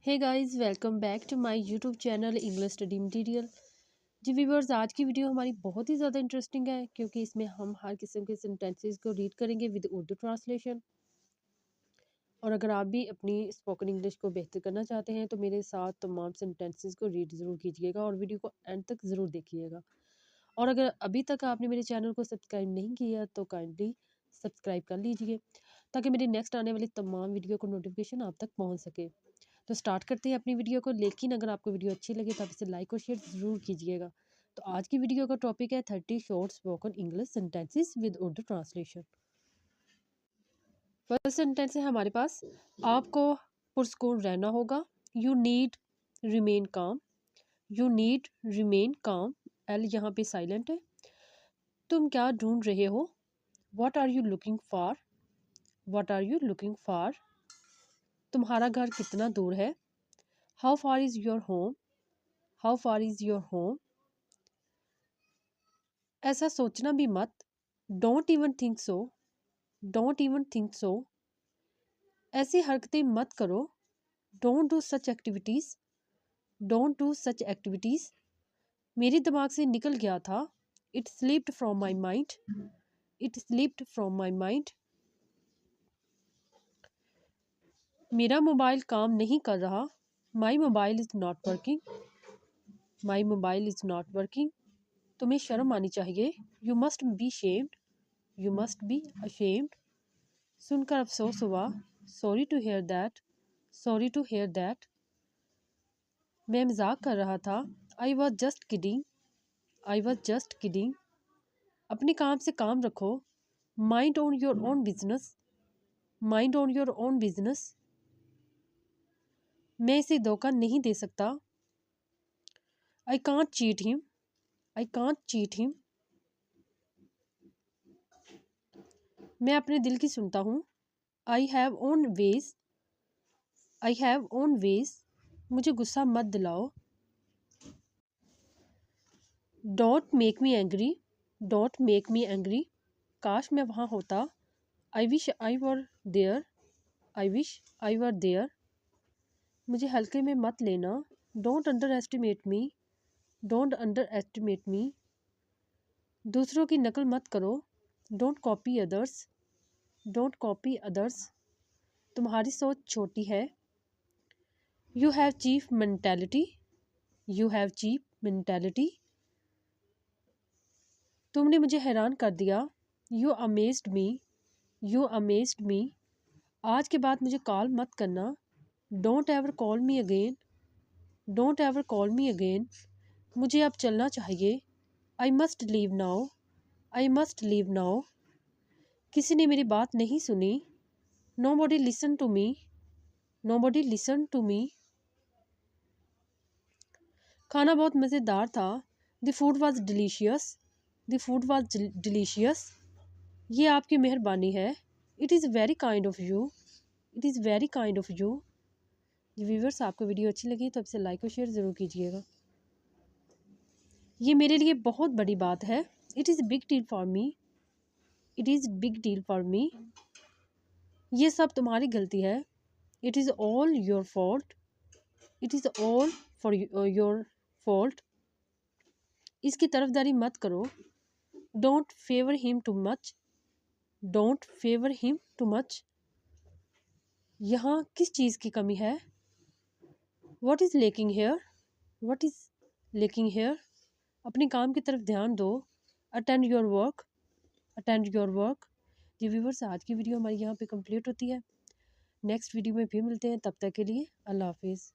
Hey guys, welcome back to my YouTube channel English study material. जी viewers, आज की video हमारी बहुत ही ज़्यादा इंटरेस्टिंग है क्योंकि इसमें हम हर किस्म के सेंटेंसेस को रीड करेंगे विद उर्दू ट्रांसलेशन। और अगर आप भी अपनी स्पोकन इंग्लिश को बेहतर करना चाहते हैं तो मेरे साथ तमाम सेंटेंसेस को रीड ज़रूर कीजिएगा और वीडियो को एंड तक ज़रूर देखिएगा। और अगर अभी तक आपने मेरे चैनल को सब्सक्राइब नहीं किया तो काइंडली सब्सक्राइब कर लीजिए ताकि मेरी नेक्स्ट आने वाली तमाम वीडियो को नोटिफिकेशन आप तक पहुँच सके। तो स्टार्ट करते हैं अपनी वीडियो को, लेकिन अगर आपको वीडियो अच्छी लगे तो आप इसे लाइक और शेयर ज़रूर कीजिएगा। तो आज की वीडियो का टॉपिक है 30 short spoken English sentences with Urdu translation. First sentence है हमारे पास, आपको पुरस्कून रहना होगा। You need remain calm. You need remain calm. L यहाँ पे साइलेंट है। तुम क्या ढूंढ रहे हो? What are you looking for? What are you looking for? तुम्हारा घर कितना दूर है? How far is your home? How far is your home? ऐसा सोचना भी मत। Don't even think so. Don't even think so. ऐसी हरकतें मत करो। Don't do such activities. Don't do such activities. मेरे दिमाग से निकल गया था। It slipped from my mind. It slipped from my mind. मेरा मोबाइल काम नहीं कर रहा। My mobile is not working. My mobile is not working. तुम्हें शर्म आनी चाहिए। You must be shamed. You must be ashamed. सुनकर अफसोस हुआ। Sorry to hear that. Sorry to hear that. मैं मजाक कर रहा था। I was just kidding. I was just kidding. अपने काम से काम रखो। Mind on your own business. Mind on your own business. मैं इसे धोखा नहीं दे सकता। I can't cheat him. I can't cheat him. मैं अपने दिल की सुनता हूँ। I have own ways. I have own ways. मुझे गुस्सा मत दिलाओ। Don't make me angry. Don't make me angry. काश मैं वहाँ होता। I wish I were there. I wish I were there. मुझे हल्के में मत लेना। Don't underestimate me. Don't underestimate me. दूसरों की नकल मत करो। Don't copy others. Don't copy others. तुम्हारी सोच छोटी है। You have cheap mentality. You have cheap mentality. तुमने मुझे हैरान कर दिया। You amazed me. You amazed me. आज के बाद मुझे कॉल मत करना। Don't ever call me again. Don't ever call me again. मुझे अब चलना चाहिए। I must leave now. I must leave now. किसी ने मेरी बात नहीं सुनी। Nobody listen to me. Nobody listen to me. खाना बहुत मज़ेदार था। The food was delicious. The food was delicious. ये आपकी मेहरबानी है। It is very kind of you. It is very kind of you. Viewers, आपको video अच्छी लगी तो इसे लाइक और शेयर ज़रूर कीजिएगा। ये मेरे लिए बहुत बड़ी बात है। It is big deal for me. It is big deal for me. ये सब तुम्हारी गलती है। It is all your fault. It is all for your fault. इसकी तरफदारी मत करो। Don't favour him too much. Don't favour him too much. यहाँ किस चीज़ की कमी है? What is lacking here? What is lacking here? अपने काम की तरफ ध्यान दो। Attend your work. Attend your work. Ji viewers, आज की वीडियो हमारी यहाँ पे कंप्लीट होती है। नेक्स्ट वीडियो में फिर मिलते हैं, तब तक के लिए अल्लाह हाफिज़।